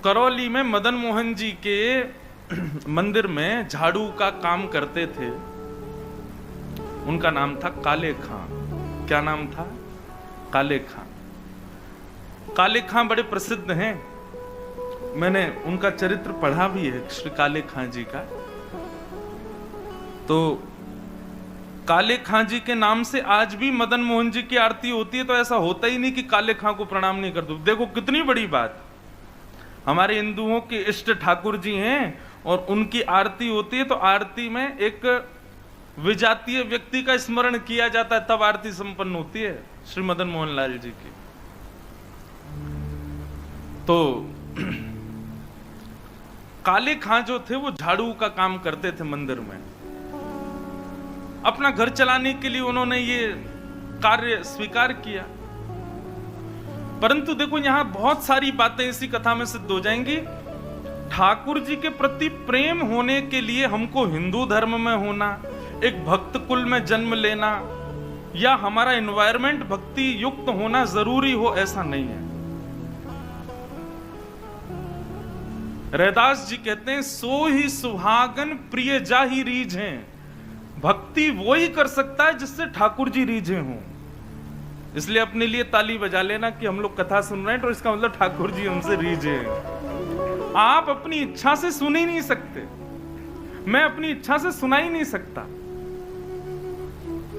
करौली में मदन मोहन जी के मंदिर में झाड़ू का काम करते थे। उनका नाम था काले खां। क्या नाम था? काले खां। काले खां बड़े प्रसिद्ध हैं। मैंने उनका चरित्र पढ़ा भी है, श्री काले खां जी का। तो काले खां जी के नाम से आज भी मदन मोहन जी की आरती होती है। तो ऐसा होता ही नहीं कि काले खां को प्रणाम नहीं कर दो। देखो कितनी बड़ी बात। हमारे हिंदुओं के इष्ट ठाकुर जी हैं और उनकी आरती होती है, तो आरती में एक विजातीय व्यक्ति का स्मरण किया जाता है, तब आरती संपन्न होती है श्री मदन मोहन लाल जी की। तो काले खां जो थे वो झाड़ू का काम करते थे मंदिर में। अपना घर चलाने के लिए उन्होंने ये कार्य स्वीकार किया। परंतु देखो यहां बहुत सारी बातें इसी कथा में सिद्ध हो जाएंगी। ठाकुर जी के प्रति प्रेम होने के लिए हमको हिंदू धर्म में होना, एक भक्त कुल में जन्म लेना, या हमारा एनवायरमेंट भक्ति युक्त होना जरूरी हो, ऐसा नहीं है। रैदास जी कहते हैं, सो ही सुहागन प्रिय जाहि रीझे। भक्ति वो ही कर सकता है जिससे ठाकुर जी रीझे हों। इसलिए अपने लिए ताली बजा लेना कि हम लोग कथा सुन रहे हैं, तो इसका मतलब ठाकुर जी हमसे रीझे हैं। आप अपनी इच्छा से सुन ही नहीं सकते। मैं अपनी इच्छा से सुना ही नहीं सकता।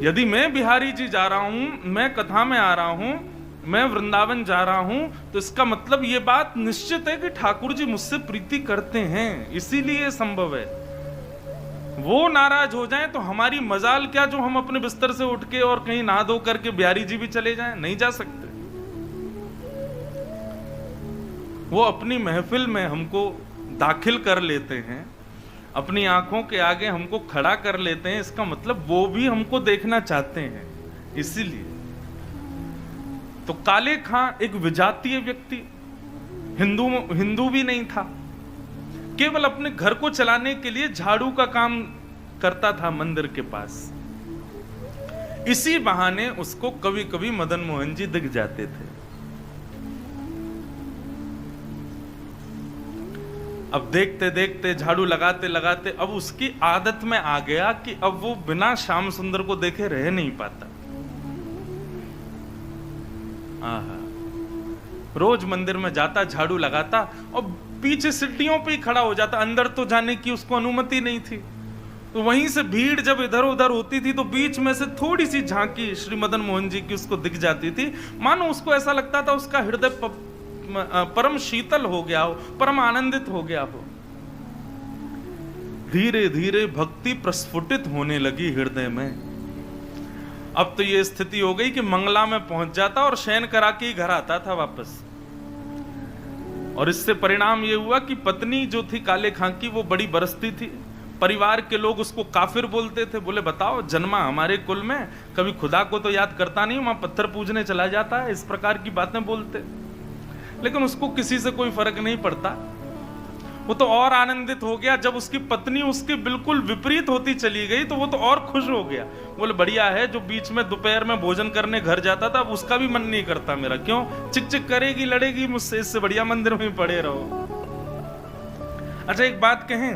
यदि मैं बिहारी जी जा रहा हूं, मैं कथा में आ रहा हूं, मैं वृंदावन जा रहा हूं, तो इसका मतलब यह बात निश्चित है कि ठाकुर जी मुझसे प्रीति करते हैं, इसीलिए संभव है। वो नाराज हो जाएं तो हमारी मजाल क्या जो हम अपने बिस्तर से उठ के और कहीं नहा धो करके बिहारी जी भी चले जाएं? नहीं जा सकते। वो अपनी महफिल में हमको दाखिल कर लेते हैं, अपनी आंखों के आगे हमको खड़ा कर लेते हैं। इसका मतलब वो भी हमको देखना चाहते हैं, इसीलिए। तो काले खां एक विजातीय व्यक्ति, हिंदू भी नहीं था, केवल अपने घर को चलाने के लिए झाड़ू का काम करता था मंदिर के पास। इसी बहाने उसको कभी कभी मदन मोहन जी दिख जाते थे। अब देखते देखते, झाड़ू लगाते लगाते, अब उसकी आदत में आ गया कि अब वो बिना श्याम सुंदर को देखे रह नहीं पाता। रोज मंदिर में जाता, झाड़ू लगाता और पीछे सीढ़ियों पे ही खड़ा हो जाता। अंदर तो जाने की उसको अनुमति नहीं थी। तो वहीं से भीड़ जब इधर उधर होती थी तो बीच में से थोड़ी सी झांकी श्री मदन मोहन जी की उसको दिख जाती थी। मानो उसको ऐसा लगता था उसका हृदय परम शीतल हो गया हो, परम आनंदित हो गया हो। धीरे धीरे भक्ति प्रस्फुटित होने लगी हृदय में। अब तो ये स्थिति हो गई कि मंगला में पहुंच जाता और शयन करा के ही घर आता था वापस। और इससे परिणाम ये हुआ कि पत्नी जो थी काले खां की, वो बड़ी बरसती थी। परिवार के लोग उसको काफिर बोलते थे। बोले बताओ, जन्मा हमारे कुल में, कभी खुदा को तो याद करता नहीं, वहां पत्थर पूजने चला जाता है, इस प्रकार की बातें बोलते। लेकिन उसको किसी से कोई फर्क नहीं पड़ता। वो तो और आनंदित हो गया जब उसकी पत्नी उसके बिल्कुल विपरीत होती चली गई, तो वो तो और खुश हो गया। बोले बढ़िया है, जो बीच में दोपहर में भोजन करने घर जाता था, अब उसका भी मन नहीं करता मेरा। क्यों? चिक चिक करेगी, लड़ेगी मुझसे, इससे बढ़िया मंदिर में पड़े रहो। अच्छा एक बात कहें,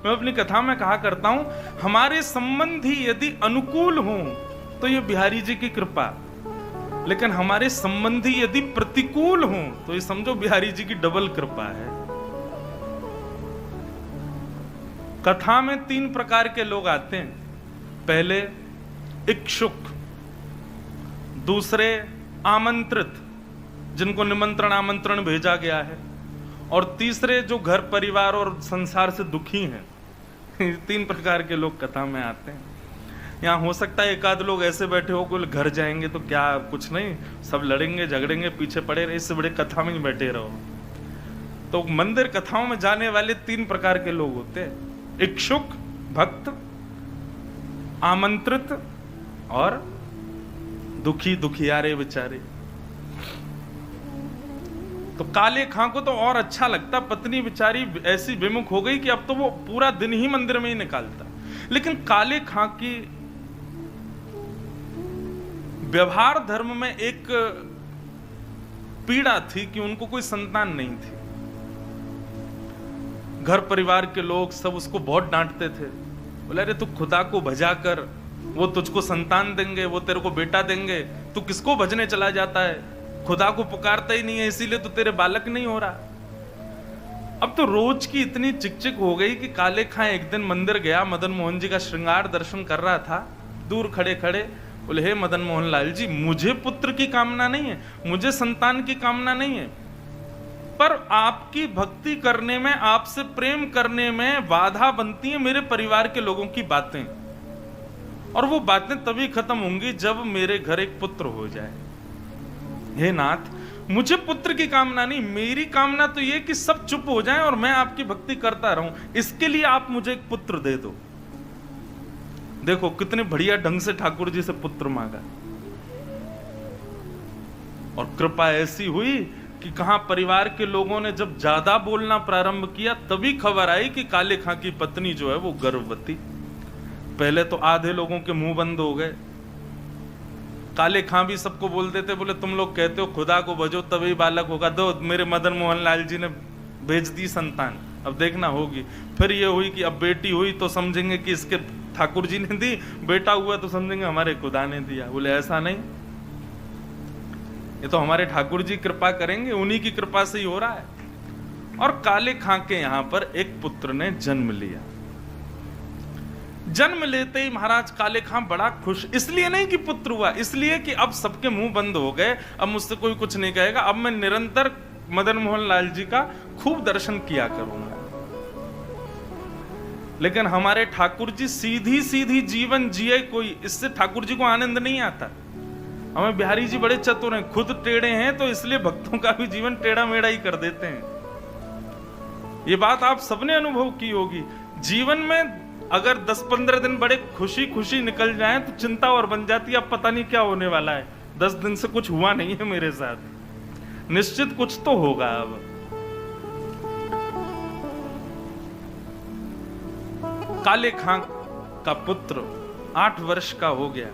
मैं अपनी कथा में कहा करता हूं, हमारे संबंधी यदि अनुकूल हों तो ये बिहारी जी की कृपा, लेकिन हमारे संबंधी यदि प्रतिकूल हों तो ये समझो बिहारी जी की डबल कृपा है। कथा में 3 प्रकार के लोग आते हैं। पहले इच्छुक, दूसरे आमंत्रित, जिनको निमंत्रण आमंत्रण भेजा गया है, और तीसरे जो घर परिवार और संसार से दुखी हैं। 3 प्रकार के लोग कथा में आते हैं। यहाँ हो सकता है एक आध लोग ऐसे बैठे हो, कोई घर जाएंगे तो क्या, कुछ नहीं, सब लड़ेंगे झगड़ेंगे, पीछे पड़े रहे, इससे बड़े कथा में ही बैठे रहो। तो मंदिर कथाओं में जाने वाले 3 प्रकार के लोग होते हैं, इच्छुक, भक्त, आमंत्रित और दुखी, दुखियारे बेचारे। तो काले खां को तो और अच्छा लगता, पत्नी बेचारी ऐसी विमुख हो गई कि अब तो वो पूरा दिन ही मंदिर में ही निकालता। लेकिन काले खां की व्यवहार धर्म में एक पीड़ा थी कि उनको कोई संतान नहीं थी। घर परिवार के लोग सब उसको बहुत डांटते थे। बोले अरे तू खुदा को भजा कर, वो तुझको संतान देंगे, वो तेरे को बेटा देंगे, तू किसको भजने चला जाता है, खुदा को पुकारता ही नहीं है, इसीलिए तो तेरे बालक नहीं हो रहा। अब तो रोज की इतनी चिकचिक हो गई कि काले खां एक दिन मंदिर गया, मदन मोहन जी का श्रृंगार दर्शन कर रहा था, दूर खड़े खड़े बोले हे मदन मोहन लाल जी, मुझे पुत्र की कामना नहीं है, मुझे संतान की कामना नहीं है, पर आपकी भक्ति करने में, आपसे प्रेम करने में बाधा बनती है मेरे परिवार के लोगों की बातें, और वो बातें तभी खत्म होंगी जब मेरे घर एक पुत्र हो जाए। हे नाथ, मुझे पुत्र की कामना नहीं, मेरी कामना तो ये कि सब चुप हो जाएं और मैं आपकी भक्ति करता रहूं, इसके लिए आप मुझे एक पुत्र दे दो। देखो कितने बढ़िया ढंग से ठाकुर जी से पुत्र मांगा, और कृपा ऐसी हुई कि कहां परिवार के लोगों ने जब ज्यादा बोलना प्रारंभ किया तभी खबर आई कि काले खां की पत्नी जो है वो गर्भवती। पहले तो आधे लोगों के मुंह बंद हो गए। काले खां भी सबको बोलते थे, बोले तुम लोग कहते हो खुदा को भजो तभी बालक होगा, दो मेरे मदन मोहन लाल जी ने भेज दी संतान, अब देखना होगी। फिर ये हुई कि अब बेटी हुई तो समझेंगे कि इसके ठाकुर जी ने दी, बेटा हुआ तो समझेंगे हमारे खुदा ने दिया। बोले ऐसा नहीं, ये तो हमारे ठाकुर जी कृपा करेंगे, उन्हीं की कृपा से ही हो रहा है। और काले खां के यहां पर एक पुत्र ने जन्म लिया। जन्म लेते ही महाराज काले खां बड़ा खुश, इसलिए नहीं कि पुत्र हुआ, इसलिए कि अब सबके मुंह बंद हो गए, अब मुझसे कोई कुछ नहीं कहेगा, अब मैं निरंतर मदन मोहन लाल जी का खूब दर्शन किया करूंगा। लेकिन हमारे ठाकुर जी सीधी सीधी जीवन जिए कोई, इससे ठाकुर जी को आनंद नहीं आता। हमें बिहारी जी बड़े चतुर हैं, खुद टेढ़े हैं तो इसलिए भक्तों का भी जीवन टेढ़ा मेढ़ा ही कर देते हैं। ये बात आप सबने अनुभव की होगी। जीवन में अगर 10-15 दिन बड़े खुशी खुशी निकल जाएं तो चिंता और बन जाती है, अब पता नहीं क्या होने वाला है, 10 दिन से कुछ हुआ नहीं है मेरे साथ, निश्चित कुछ तो होगा। अब काले खां का पुत्र 8 वर्ष का हो गया,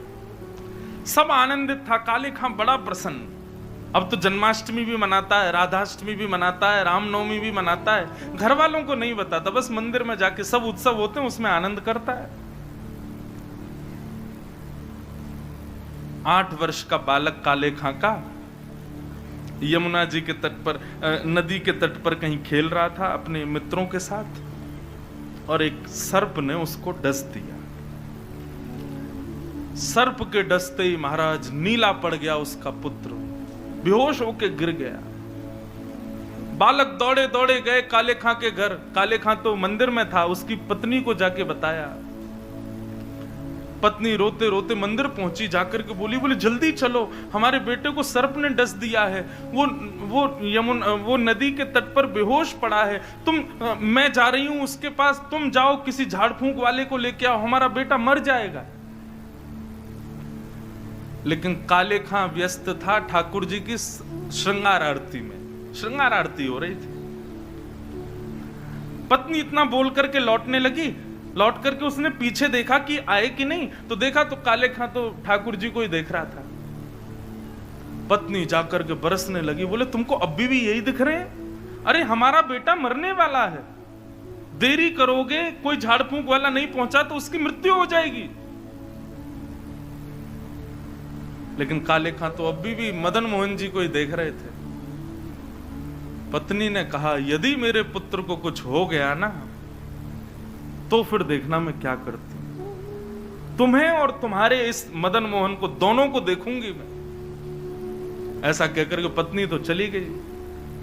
सब आनंदित था, काले खां बड़ा प्रसन्न। अब तो जन्माष्टमी भी मनाता है, राधाष्टमी भी मनाता है, रामनवमी भी मनाता है, घर वालों को नहीं बताता, बस मंदिर में जाके सब उत्सव होते हैं उसमें आनंद करता है। 8 वर्ष का बालक काले खां का यमुना जी के तट पर, नदी के तट पर कहीं खेल रहा था अपने मित्रों के साथ, और एक सर्प ने उसको डस दिया। सर्प के डसते ही महाराज नीला पड़ गया उसका पुत्र, बेहोश होके गिर गया। बालक दौड़े दौड़े गए काले खां के घर, काले खां तो मंदिर में था, उसकी पत्नी को जाके बताया। पत्नी रोते रोते मंदिर पहुंची, जाकर के बोली जल्दी चलो, हमारे बेटे को सर्प ने डस दिया है, वो नदी के तट पर बेहोश पड़ा है, मैं जा रही हूं उसके पास, तुम जाओ किसी झाड़ फूंक वाले को लेके आओ, हमारा बेटा मर जाएगा। लेकिन काले खां व्यस्त था ठाकुर जी की श्रृंगार आरती में, श्रृंगार आरती हो रही थी। पत्नी इतना बोल करके लौटने लगी, लौट करके उसने पीछे देखा कि आए कि नहीं, तो देखा तो काले खां तो ठाकुर जी को ही देख रहा था। पत्नी जाकर के बरसने लगी, बोले तुमको अभी भी यही दिख रहे हैं? अरे हमारा बेटा मरने वाला है, देरी करोगे, कोई झाड़ फूंक वाला नहीं पहुंचा तो उसकी मृत्यु हो जाएगी। लेकिन काले खां तो अभी भी मदन मोहन जी को ही देख रहे थे। पत्नी ने कहा यदि मेरे पुत्र को कुछ हो गया ना तो फिर देखना मैं क्या करती हूं, तुम्हें और तुम्हारे इस मदन मोहन को दोनों को देखूंगी मैं। ऐसा कहकर के पत्नी तो चली गई,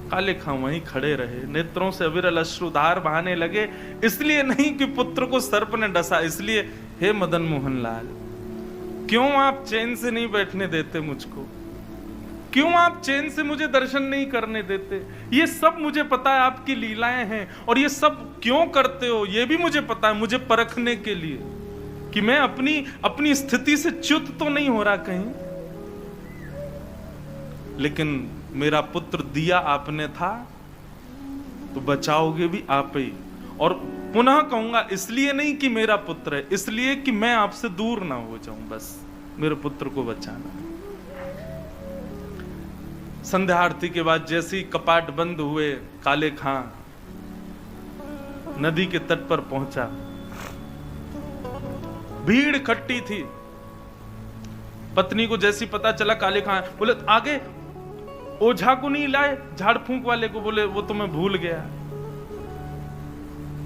काले खां वहीं खड़े रहे, नेत्रों से अविरल अश्रुधार बहाने लगे, इसलिए नहीं कि पुत्र को सर्प ने डसा, इसलिए हे मदन मोहन लाल, क्यों आप चैन से नहीं बैठने देते मुझको, क्यों आप चैन से मुझे दर्शन नहीं करने देते? ये सब मुझे पता है आपकी लीलाएं हैं, और ये सब क्यों करते हो ये भी मुझे पता है, मुझे परखने के लिए कि मैं अपनी स्थिति से च्युत तो नहीं हो रहा कहीं। लेकिन मेरा पुत्र दिया आपने था तो बचाओगे भी आप ही, और पुनः कहूंगा इसलिए नहीं कि मेरा पुत्र है, इसलिए कि मैं आपसे दूर ना हो जाऊं, बस मेरे पुत्र को बचाना। संध्या आरती के बाद जैसे ही कपाट बंद हुए, काले खां नदी के तट पर पहुंचा। भीड़ इकट्ठी थी। पत्नी को जैसी पता चला काले खां, बोले आगे ओझा को नहीं लाए, झाड़ फूंक वाले को, बोले वो तो मैं भूल गया।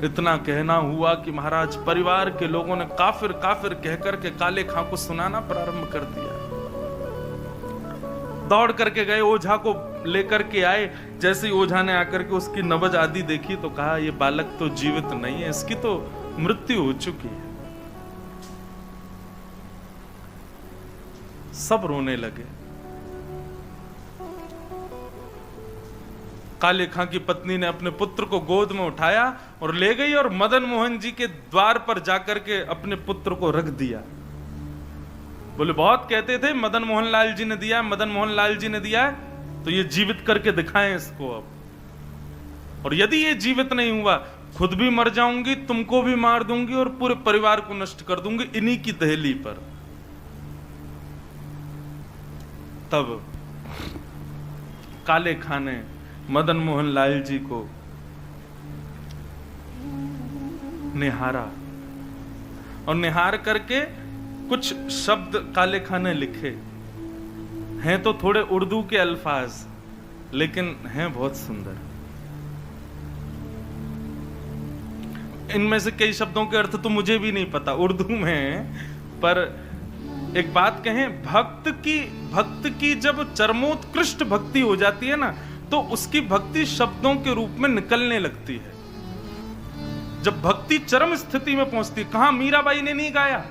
इतना कहना हुआ कि महाराज परिवार के लोगों ने काफिर काफिर कहकर के काले खां को सुनाना प्रारंभ कर दिया। दौड़ करके गए, ओझा को लेकर के आए। जैसे ही ओझा ने आकर के उसकी नब्ज आदि देखी तो कहा ये बालक तो जीवित नहीं है, इसकी तो मृत्यु हो चुकी है। सब रोने लगे। काले खां की पत्नी ने अपने पुत्र को गोद में उठाया और ले गई और मदन मोहन जी के द्वार पर जाकर के अपने पुत्र को रख दिया। बोले बहुत कहते थे मदन मोहन लाल जी ने दिया, मदन मोहन लाल जी ने दिया, तो ये जीवित करके दिखाएं इसको अब। और यदि ये जीवित नहीं हुआ, खुद भी मर जाऊंगी, तुमको भी मार दूंगी और पूरे परिवार को नष्ट कर दूंगी इन्हीं की दहली पर। तब काले खां ने मदन मोहन लाल जी को निहारा और निहार करके कुछ शब्द काले खां ने लिखे। हैं तो थोड़े उर्दू के अल्फाज, लेकिन हैं बहुत सुंदर। इनमें से कई शब्दों के अर्थ तो मुझे भी नहीं पता, उर्दू में है, पर एक बात कहें, भक्त की जब चरमोत्कृष्ट भक्ति हो जाती है ना, तो उसकी भक्ति शब्दों के रूप में निकलने लगती है। जब भक्ति चरम स्थिति में पहुंचती है, कहां मीराबाई ने नहीं गाया,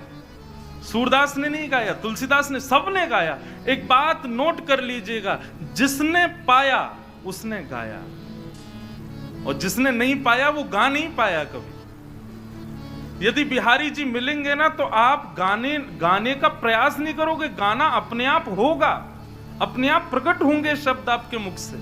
सूरदास ने नहीं गाया, तुलसीदास ने, सबने गाया। एक बात नोट कर लीजिएगा, जिसने पाया उसने गाया, और जिसने नहीं पाया वो गा नहीं पाया कभी। यदि बिहारी जी मिलेंगे ना, तो आप गाने का प्रयास नहीं करोगे, गाना अपने आप होगा, अपने आप प्रकट होंगे शब्द आपके मुख से।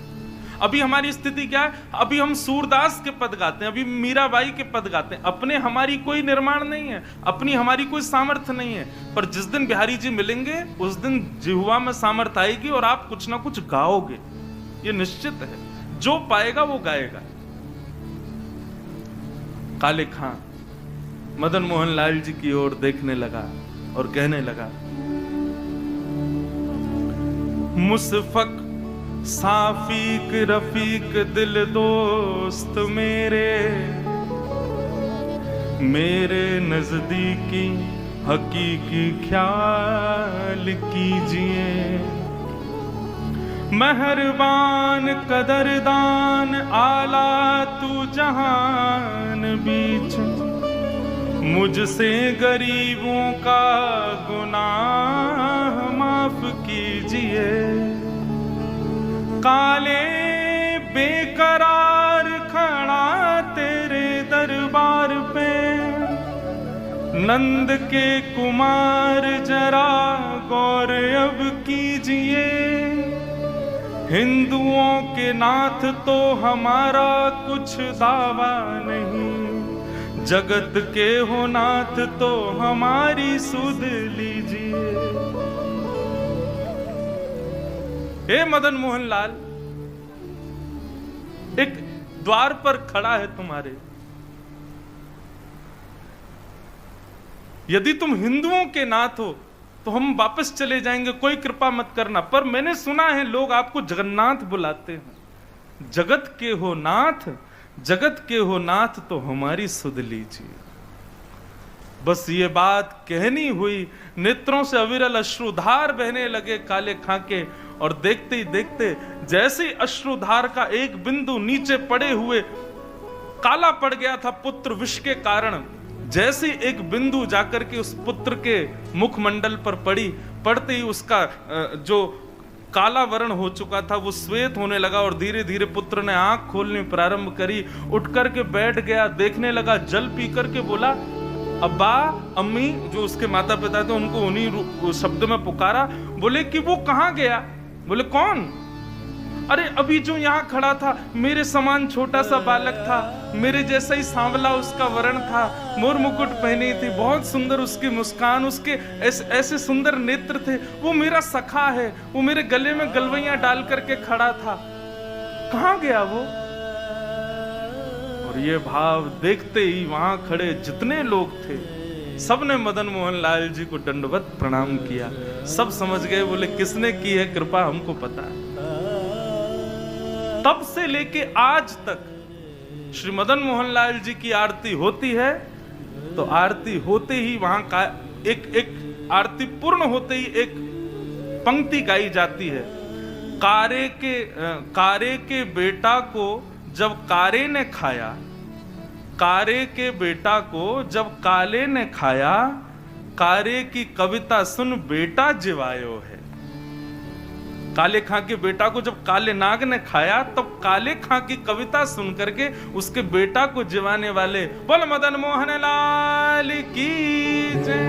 अभी हमारी स्थिति क्या है, अभी हम सूरदास के पद गाते हैं, अभी मीराबाई के पद गाते हैं, अपने हमारी कोई निर्माण नहीं है, अपनी हमारी कोई सामर्थ्य नहीं है। पर जिस दिन बिहारी जी मिलेंगे, उस दिन जिह्वा में सामर्थ्य आएगी और आप कुछ ना कुछ गाओगे, ये निश्चित है। जो पाएगा वो गाएगा। काले खां मदन मोहन लाल जी की ओर देखने लगा और कहने लगा, मुसफक साफीक रफीक दिल दोस्त मेरे नजदीकी हकीकी ख्याल कीजिए। मेहरबान कदरदान आला तू जहान बीच, मुझसे गरीबों का गुनाह माफ कीजिए। काले बेकरार खड़ा तेरे दरबार पे, नंद के कुमार जरा गौर अब कीजिए। हिंदुओं के नाथ तो हमारा कुछ दावा नहीं, जगत के हो नाथ तो हमारी सुध लीजिए। हे मदन मोहन लाल, एक द्वार पर खड़ा है तुम्हारे, यदि तुम हिंदुओं के नाथ हो तो हम वापस चले जाएंगे, कोई कृपा मत करना। पर मैंने सुना है लोग आपको जगन्नाथ बुलाते हैं। जगत के हो नाथ, जगत के हो नाथ तो हमारी सुध लीजिए। बस ये बात कहनी हुई, नेत्रों से अविरल अश्रुधार बहने लगे काले खां के, और देखते ही देखते जैसे अश्रुधार का एक बिंदु नीचे पड़े हुए काला पड़ गया था पुत्र विष के कारण, जैसे एक बिंदु जाकर के उस पुत्र के मुखमंडल पर पड़ी, पड़ते ही उसका जो काला वर्ण हो चुका था वो श्वेत होने लगा, और धीरे धीरे पुत्र ने आंख खोलनी प्रारंभ करी। उठ करके बैठ गया, देखने लगा, जल पी करके बोला, अब्बा अम्मी, जो उसके माता पिता थे उनको उन्हीं शब्द में पुकारा। बोले कि वो कहाँ गया? बोले कौन? अरे अभी जो यहाँ खड़ा था, मेरे समान छोटा सा बालक था, मेरे जैसा ही सांवला उसका वर्ण था, मोर मुकुट पहनी थी, बहुत सुंदर उसकी मुस्कान, उसके ऐसे सुंदर नेत्र थे, वो मेरा सखा है, वो मेरे गले में गलवैयां डाल करके खड़ा था, कहाँ गया वो? और ये भाव देखते ही वहां खड़े जितने लोग थे सबने मदन मोहन लाल जी को दंडवत प्रणाम किया। सब समझ गए, बोले किसने की है कृपा हमको पता है। तब से लेके आज तक श्री मदन मोहन लाल जी की आरती होती है तो आरती होते ही वहां का एक आरती पूर्ण होते ही एक पंक्ति गाई जाती है। कारे के बेटा को जब कारे ने खाया, कारे के बेटा को जब काले ने खाया, कारे की कविता सुन बेटा जिवायो है। काले खां के बेटा को जब काले नाग ने खाया तब काले खां की कविता सुन करके उसके बेटा को जिवाने वाले बोल मदन मोहन लाल की जय।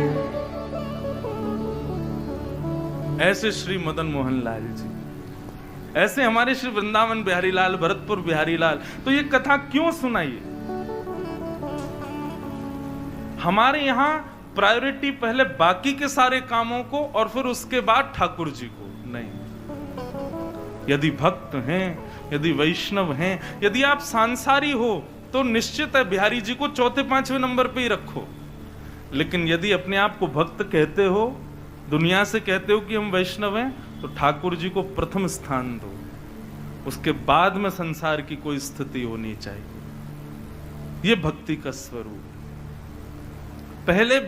ऐसे श्री मदन मोहन लाल जी, ऐसे हमारे श्री वृंदावन बिहारी लाल, भरतपुर बिहारी लाल। तो ये कथा क्यों सुनाई? हमारे यहां प्रायोरिटी पहले बाकी के सारे कामों को और फिर उसके बाद ठाकुर जी को नहीं। यदि भक्त हैं, यदि वैष्णव हैं, यदि आप सांसारी हो तो निश्चित है बिहारी जी को चौथे पांचवें नंबर पे ही रखो। लेकिन यदि अपने आप को भक्त कहते हो, दुनिया से कहते हो कि हम वैष्णव हैं, तो ठाकुर जी को प्रथम स्थान दो। उसके बाद में संसार की कोई स्थिति होनी चाहिए। ये भक्ति का स्वरूप। पहले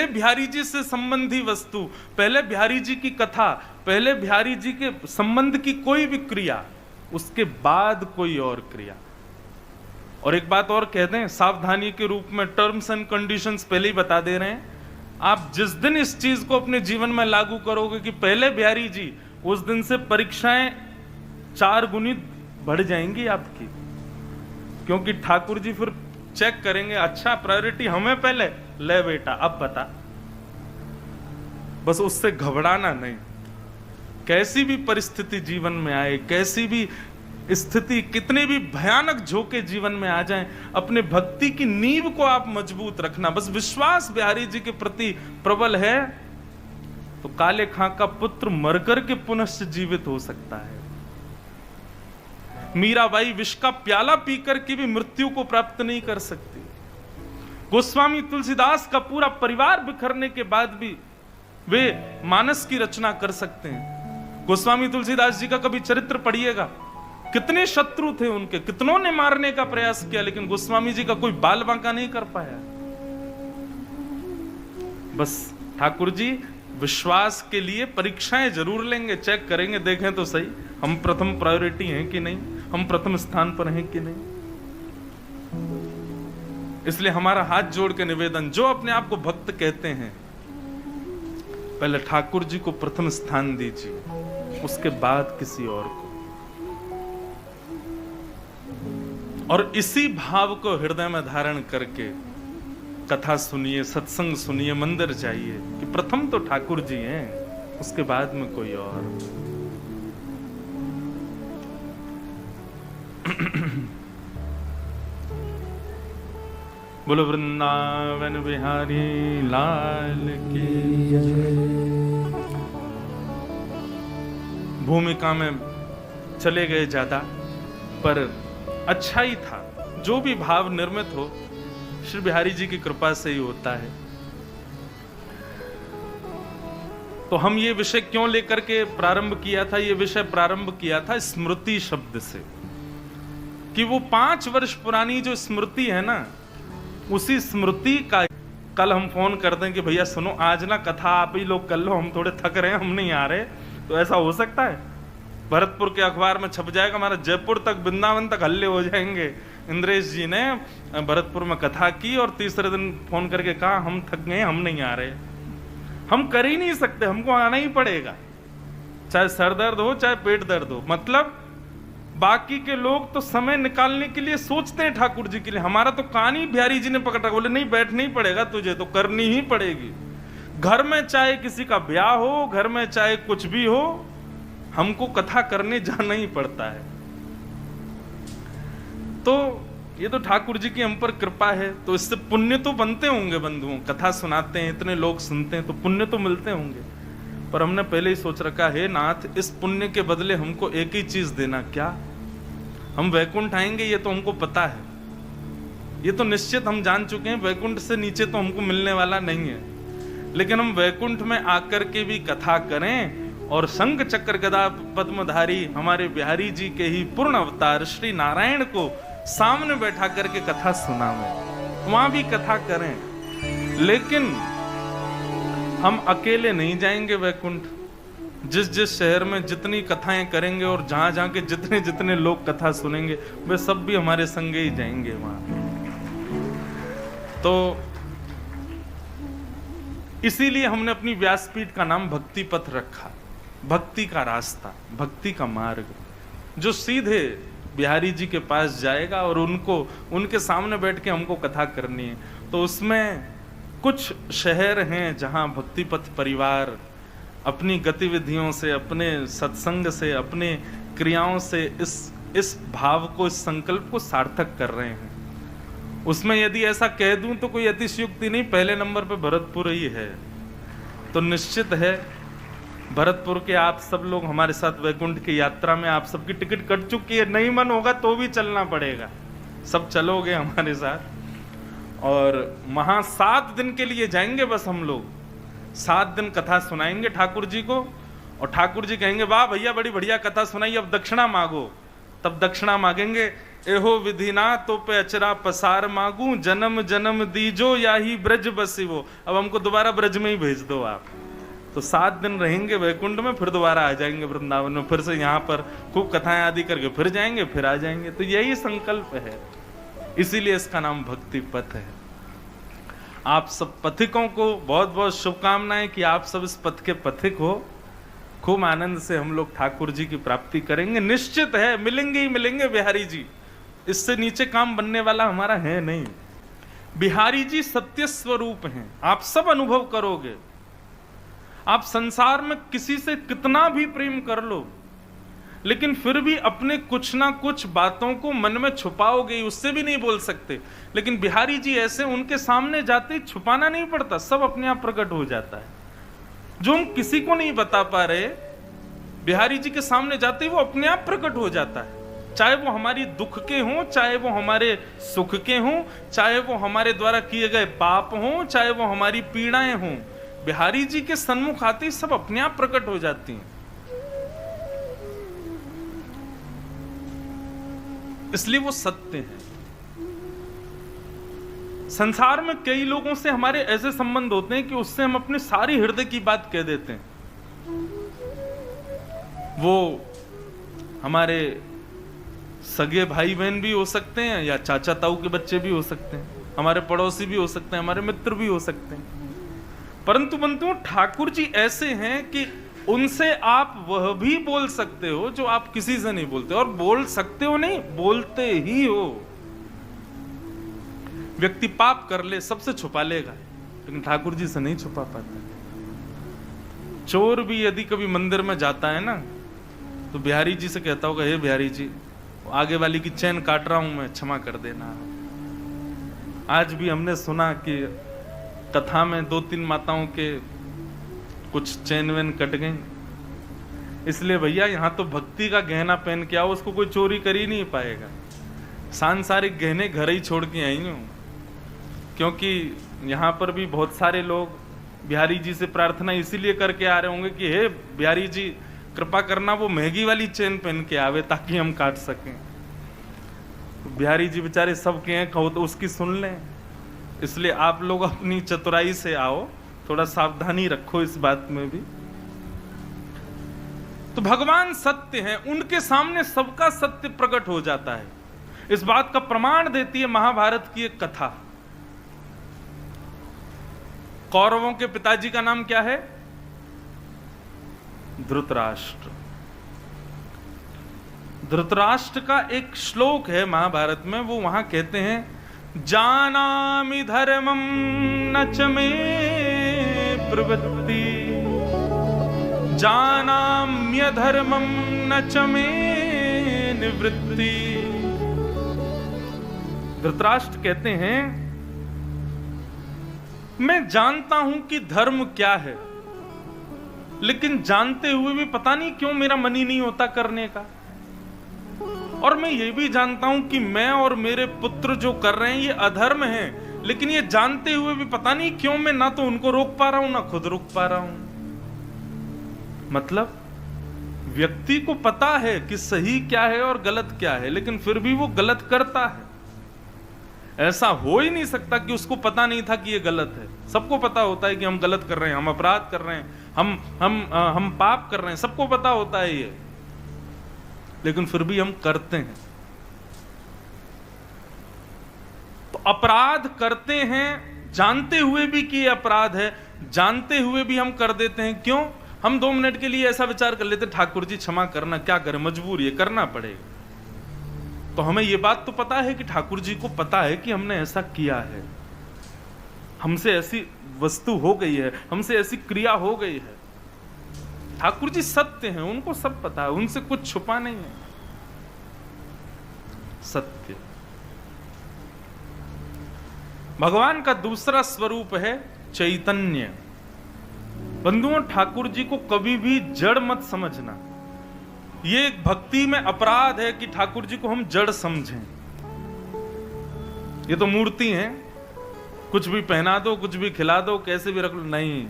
बिहारी जी से संबंधी वस्तु, पहले बिहारी जी की कथा, पहले बिहारी जी के संबंध की कोई भी क्रिया, उसके बाद कोई और क्रिया। और एक बात और कह दें, सावधानी के रूप में टर्म्स एंड कंडीशंस पहले ही बता दे रहे हैं। आप जिस दिन इस चीज को अपने जीवन में लागू करोगे कि पहले बिहारी जी, उस दिन से परीक्षाएं 4 गुनी बढ़ जाएंगी आपकी। क्योंकि ठाकुर जी फिर चेक करेंगे, अच्छा प्रायोरिटी हमें पहले, ले बेटा अब बता। बस उससे घबराना नहीं। कैसी भी परिस्थिति जीवन में आए, कैसी भी स्थिति, कितने भी भयानक झोंके जीवन में आ जाएं, अपने भक्ति की नींव को आप मजबूत रखना। बस विश्वास बिहारी जी के प्रति प्रबल है तो काले खां का पुत्र मरकर के पुनश्च जीवित हो सकता है। मीराबाई विष का प्याला पीकर के भी मृत्यु को प्राप्त नहीं कर सकती। गोस्वामी तुलसीदास का पूरा परिवार बिखरने के बाद भी वे मानस की रचना कर सकते हैं। गोस्वामी तुलसीदास जी का कभी चरित्र पढ़िएगा, कितने शत्रु थे उनके, कितनों ने मारने का प्रयास किया, लेकिन गोस्वामी जी का कोई बाल बांका नहीं कर पाया। बस ठाकुर जी विश्वास के लिए परीक्षाएं जरूर लेंगे, चेक करेंगे, देखें तो सही हम प्रथम प्रायोरिटी हैं कि नहीं, हम प्रथम स्थान पर हैं कि नहीं। इसलिए हमारा हाथ जोड़ के निवेदन, जो अपने आप को भक्त कहते हैं, पहले ठाकुर जी को प्रथम स्थान दीजिए, उसके बाद किसी और को। और इसी भाव को हृदय में धारण करके कथा सुनिए, सत्संग सुनिए, मंदिर जाइए कि प्रथम तो ठाकुर जी हैं, उसके बाद में कोई और। बोलो वृंदावन बिहारी लाल की जय। भूमिका में चले गए ज्यादा, पर अच्छा ही था। जो भी भाव निर्मित हो श्री बिहारी जी की कृपा से ही होता है। तो हम ये विषय क्यों लेकर के प्रारंभ किया था? ये विषय प्रारंभ किया था स्मृति शब्द से, कि वो 5 वर्ष पुरानी जो स्मृति है ना, उसी स्मृति का कल हम फोन कर दें कि भैया सुनो आज ना कथा आप ही लोग कर लो, हम थोड़े थक रहे हैं, हम नहीं आ रहे। तो ऐसा हो सकता है? भरतपुर के अखबार में छप जाएगा, हमारा जयपुर तक, वृंदावन तक हल्ले हो जाएंगे। इंद्रेश जी ने भरतपुर में कथा की और तीसरे दिन फोन करके कहा हम थक गए, हम नहीं आ रहे। हम कर ही नहीं सकते, हमको आना ही पड़ेगा, चाहे सर दर्द हो चाहे पेट दर्द हो। मतलब बाकी के लोग तो समय निकालने के लिए सोचते हैं ठाकुर जी के लिए, हमारा तो कान ही बिहारी जी ने पकड़ा, बोले नहीं बैठना ही पड़ेगा तुझे, तो करनी ही पड़ेगी। घर में चाहे किसी का ब्याह हो, घर में चाहे कुछ भी हो, हमको कथा करने जाना ही पड़ता है। तो ये तो ठाकुर जी की हम पर कृपा है, तो इससे पुण्य तो बनते होंगे बंधुओं। कथा सुनाते हैं, इतने लोग सुनते हैं, तो पुण्य तो मिलते होंगे। पर हमने पहले ही सोच रखा है नाथ, इस पुण्य के बदले हमको एक ही चीज देना, क्या? हम वैकुंठ आएंगे ये तो हमको पता है, ये तो निश्चित हम जान चुके हैं, वैकुंठ से नीचे तो हमको मिलने वाला नहीं है। लेकिन हम वैकुंठ में आकर के भी कथा करें और शंख चक्र गदा पद्मधारी हमारे बिहारी जी के ही पूर्ण अवतार श्री नारायण को सामने बैठा करके कथा सुनावें, वहां भी कथा करें। लेकिन हम अकेले नहीं जाएंगे वैकुंठ। जिस जिस शहर में जितनी कथाएं करेंगे और जहां जहां के जितने जितने लोग कथा सुनेंगे वे सब भी हमारे संगे ही जाएंगे वहां। तो इसीलिए हमने अपनी व्यासपीठ का नाम भक्ति पथ रखा। भक्ति का रास्ता, भक्ति का मार्ग, जो सीधे बिहारी जी के पास जाएगा और उनके सामने बैठ के हमको कथा करनी है। तो उसमें कुछ शहर हैं जहां भक्ति पथ परिवार अपनी गतिविधियों से, अपने सत्संग से, अपने क्रियाओं से इस भाव को, इस संकल्प को सार्थक कर रहे हैं। उसमें यदि ऐसा कह दूं तो कोई अतिशयोक्ति नहीं, पहले नंबर पे भरतपुर ही है। तो निश्चित है भरतपुर के आप सब लोग हमारे साथ वैकुंठ की यात्रा में, आप सबकी टिकट कट चुकी है, नहीं मन होगा तो भी चलना पड़ेगा, सब चलोगे हमारे साथ। और वहां 7 दिन के लिए जाएंगे बस हम लोग। 7 दिन कथा सुनाएंगे ठाकुर जी को, और ठाकुर जी कहेंगे वाह भैया बड़ी बढ़िया कथा सुनाई, अब दक्षिणा मांगो। तब दक्षिणा मांगेंगे, एहो विधिना तो पे अचरा पसार मांगू, जन्म जन्म दीजो या ही ब्रज बसिवो। अब हमको दोबारा ब्रज में ही भेज दो आप। तो 7 दिन रहेंगे वैकुंठ में, फिर दोबारा आ जाएंगे वृंदावन में, फिर से यहाँ पर खूब कथाएं आदि करके फिर जाएंगे, फिर आ जाएंगे। तो यही संकल्प है, इसीलिए इसका नाम भक्ति पथ है। आप सब पथिकों को बहुत बहुत शुभकामनाएं कि आप सब इस पथ के पथिक हो। खूब आनंद से हम लोग ठाकुर जी की प्राप्ति करेंगे, निश्चित है मिलेंगे ही मिलेंगे बिहारी जी। इससे नीचे काम बनने वाला हमारा है नहीं। बिहारी जी सत्य स्वरूप हैं, आप सब अनुभव करोगे। आप संसार में किसी से कितना भी प्रेम कर लो, लेकिन फिर भी अपने कुछ ना कुछ बातों को मन में छुपाओगे, उससे भी नहीं बोल सकते। लेकिन बिहारी जी ऐसे, उनके सामने जाते छुपाना नहीं पड़ता, सब अपने आप प्रकट हो जाता है। जो हम किसी को नहीं बता पा रहे, बिहारी जी के सामने जाते ही वो अपने आप प्रकट हो जाता है। चाहे वो हमारी दुख के हों, चाहे वो हमारे सुख के हों, चाहे वो हमारे द्वारा किए गए पाप हों, चाहे वो हमारी पीड़ाएं हों, बिहारी जी के सन्मुख आते ही सब अपने आप प्रकट हो जाती हैं। इसलिए वो सत्य है। संसार में कई लोगों से हमारे ऐसे संबंध होते हैं कि उससे हम अपनी सारी हृदय की बात कह देते हैं। वो हमारे सगे भाई बहन भी हो सकते हैं, या चाचा ताऊ के बच्चे भी हो सकते हैं, हमारे पड़ोसी भी हो सकते हैं, हमारे मित्र भी हो सकते हैं। परंतु बंधुओं, ठाकुर जी ऐसे हैं कि उनसे आप वह भी बोल सकते हो जो आप किसी से नहीं बोलते, और बोल सकते हो नहीं, बोलते ही हो। व्यक्ति पाप कर ले, सबसे छुपा लेगा, लेकिन ठाकुर जी से नहीं छुपा पाता। चोर भी यदि कभी मंदिर में जाता है ना, तो बिहारी जी से कहता होगा, हे बिहारी जी, आगे वाली की चैन काट रहा हूं मैं, क्षमा कर देना। आज भी हमने सुना कि कथा में 2-3 माताओं के कुछ चैन वैन कट गई। इसलिए भैया यहां तो भक्ति का गहना पहन के आओ, उसको कोई चोरी कर ही नहीं पाएगा। सांसारिक गहने घर ही छोड़ के आई हूं, क्योंकि यहां पर भी बहुत सारे लोग बिहारी जी से प्रार्थना इसीलिए करके आ रहे होंगे कि हे बिहारी जी कृपा करना वो महंगी वाली चेन पहन के आवे ताकि हम काट सकें। बिहारी जी बेचारे सबके हैं, कहो तो उसकी सुन लें। इसलिए आप लोग अपनी चतुराई से आओ, थोड़ा सावधानी रखो इस बात में भी। तो भगवान सत्य हैं, उनके सामने सबका सत्य प्रकट हो जाता है। इस बात का प्रमाण देती है महाभारत की एक कथा। कौरवों के पिताजी का नाम क्या है? धृतराष्ट्र। धृतराष्ट्र का एक श्लोक है महाभारत में, वो वहां कहते हैं, जानामि धर्मं न च मे प्रवृत्ति, जानाम्य धर्मं न च मे निवृत्ति। धृतराष्ट्र कहते हैं, मैं जानता हूं कि धर्म क्या है, लेकिन जानते हुए भी पता नहीं क्यों मेरा मन ही नहीं होता करने का। और मैं ये भी जानता हूं कि मैं और मेरे पुत्र जो कर रहे हैं ये अधर्म है, लेकिन ये जानते हुए भी पता नहीं क्यों मैं ना तो उनको रोक पा रहा हूं ना खुद रोक पा रहा हूं। मतलब व्यक्ति को पता है कि सही क्या है और गलत क्या है, लेकिन फिर भी वो गलत करता है। ऐसा हो ही नहीं सकता कि उसको पता नहीं था कि ये गलत है। सबको पता होता है कि हम गलत कर रहे हैं, हम अपराध कर रहे हैं, हम पाप कर रहे हैं, सबको पता होता है ये, लेकिन फिर भी हम करते हैं। तो अपराध करते हैं जानते हुए भी कि ये अपराध है, जानते हुए भी हम कर देते हैं। क्यों? हम 2 मिनट के लिए ऐसा विचार कर लेते, ठाकुर जी क्षमा करना, क्या करें, मजबूरी है, करना पड़ेगा। तो हमें यह बात तो पता है कि ठाकुर जी को पता है कि हमने ऐसा किया है, हमसे ऐसी वस्तु हो गई है, हमसे ऐसी क्रिया हो गई है। ठाकुर जी सत्य हैं, उनको सब पता है, उनसे कुछ छुपा नहीं है। सत्य भगवान का दूसरा स्वरूप है चैतन्य। बंधुओं, ठाकुर जी को कभी भी जड़ मत समझना। ये एक भक्ति में अपराध है कि ठाकुर जी को हम जड़ समझें। ये तो मूर्ति हैं, कुछ भी पहना दो, कुछ भी खिला दो, कैसे भी रख लो, नहीं,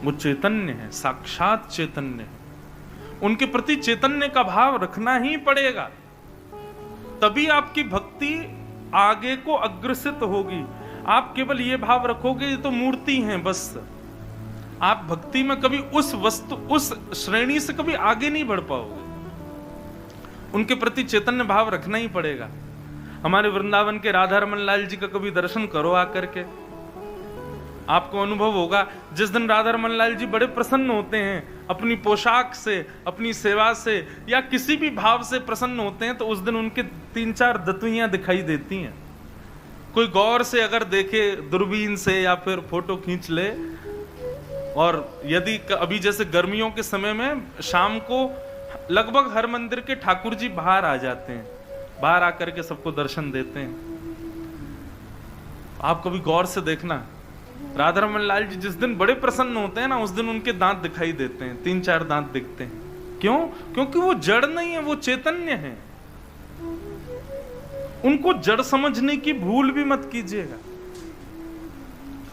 वो चैतन्य है, साक्षात चैतन्य है। उनके प्रति चैतन्य का भाव रखना ही पड़ेगा, तभी आपकी भक्ति आगे को अग्रसित होगी। आप केवल ये भाव रखोगे ये तो मूर्ति हैं बस, आप भक्ति में कभी उस वस्तु, उस श्रेणी से कभी आगे नहीं बढ़ पाओगे। उनके प्रति चैतन्य भाव रखना ही पड़ेगा। हमारे वृंदावन के राधा रमन लाल जी का कभी दर्शन करो आकर के, आपको अनुभव होगा। जिस दिन राधा रमन लाल जी बड़े प्रसन्न होते हैं, अपनी पोशाक से, अपनी सेवा से या किसी भी भाव से प्रसन्न होते हैं, तो उस दिन उनके 3-4 दतुइयां दिखाई देती हैं। कोई गौर से अगर देखे दूरबीन से या फिर फोटो खींच ले, और यदि अभी जैसे गर्मियों के समय में शाम को लगभग हर मंदिर के ठाकुर जी बाहर आ जाते हैं, बाहर आकर के सबको दर्शन देते हैं। आप कभी गौर से देखना, राधा रमन लाल जी जिस दिन बड़े प्रसन्न होते हैं ना, उस दिन उनके दांत दिखाई देते हैं, 3-4 दांत दिखते हैं। क्यों? क्योंकि वो जड़ नहीं है, वो चैतन्य है। उनको जड़ समझने की भूल भी मत कीजिएगा।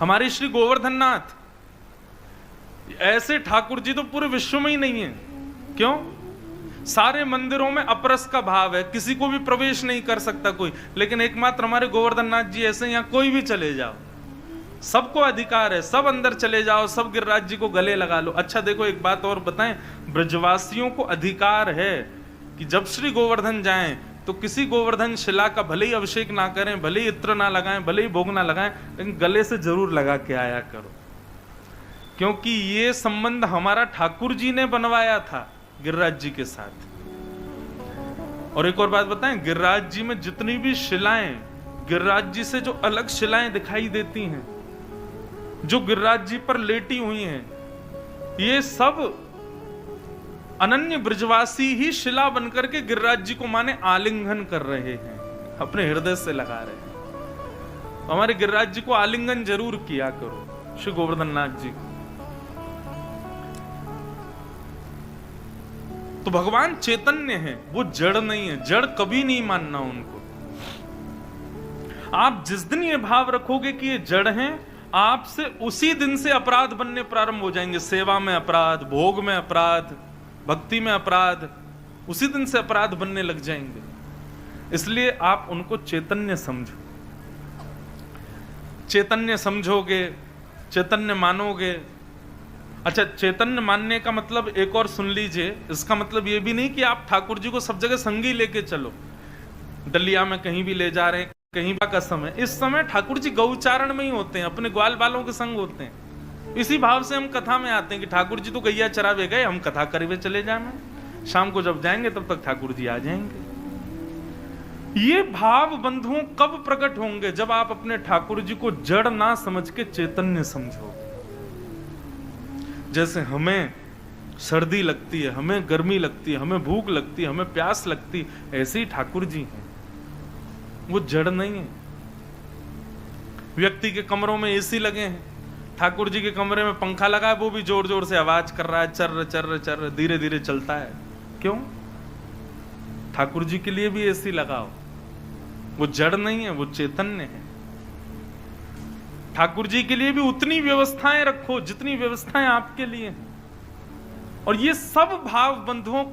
हमारे श्री गोवर्धन नाथ, ऐसे ठाकुर जी तो पूरे विश्व में ही नहीं है। क्यों? सारे मंदिरों में अपरस का भाव है, किसी को भी प्रवेश नहीं कर सकता कोई, लेकिन एकमात्र हमारे गोवर्धन नाथ जी ऐसे, यहां कोई भी चले जाओ, सबको अधिकार है, सब अंदर चले जाओ, सब गिरिराज जी को गले लगा लो। अच्छा देखो, एक बात और बताएं, ब्रजवासियों को अधिकार है कि जब श्री गोवर्धन जाएं तो किसी गोवर्धन शिला का भले ही अभिषेक ना करें, भले ही इत्र ना लगाएं, भले ही भोग ना लगाएं, लेकिन गले से जरूर लगा के आया करो, क्योंकि ये संबंध हमारा ठाकुर जी ने बनवाया था गिरिराज जी के साथ। और एक और बात बताएं, गिरिराज जी में जितनी भी शिलाएं, गिरिराज जी से जो अलग शिलाएं दिखाई देती हैं, जो गिरिराज जी पर लेटी हुई हैं, ये सब अनन्य ब्रजवासी ही शिला बनकर के गिरिराज जी को माने आलिंगन कर रहे हैं, अपने हृदय से लगा रहे हैं। तो हमारे गिरिराज जी को आलिंगन जरूर किया करो, श्री गोवर्धन नाथ जी को। तो भगवान चैतन्य है, वो जड़ नहीं है, जड़ कभी नहीं मानना उनको। आप जिस दिन ये भाव रखोगे कि ये जड़ हैं, आपसे उसी दिन से अपराध बनने प्रारंभ हो जाएंगे। सेवा में अपराध, भोग में अपराध, भक्ति में अपराध, उसी दिन से अपराध बनने लग जाएंगे। इसलिए आप उनको चैतन्य समझो। चैतन्य समझोगे, चैतन्य मानोगे। अच्छा, चैतन्य मानने का मतलब एक और सुन लीजिए, इसका मतलब ये भी नहीं कि आप ठाकुर जी को सब जगह संगी लेके चलो, डलिया में कहीं भी ले जा रहे हैं, कहीं का समय, इस समय ठाकुर जी गौचारण में ही होते हैं, अपने ग्वाल बालों के संग होते हैं। इसी भाव से हम कथा में आते हैं कि ठाकुर जी तो गैया चरावे गए, हम कथा करे चले जाए, शाम को जब जाएंगे तब तक ठाकुर जी आ जाएंगे। ये भाव बंधुओं कब प्रकट होंगे? जब आप अपने ठाकुर जी को जड़ ना समझ के चैतन्य समझोगे। जैसे हमें सर्दी लगती है, हमें गर्मी लगती है, हमें भूख लगती है, हमें प्यास लगती है, ऐसे ही ठाकुर जी हैं, वो जड़ नहीं है। व्यक्ति के कमरों में एसी लगे हैं, ठाकुर जी के कमरे में पंखा लगा है, वो भी जोर जोर से आवाज कर रहा है, चर्र चर्र चर्र, धीरे धीरे चलता है। क्यों? ठाकुर जी के लिए भी एसी लगाओ, वो जड़ नहीं है, वो चैतन्य है। ठाकुर जी के लिए भी उतनी व्यवस्थाएं रखो जितनी व्यवस्थाएं आपके लिए हैं। और ये सब भाव बंधुओं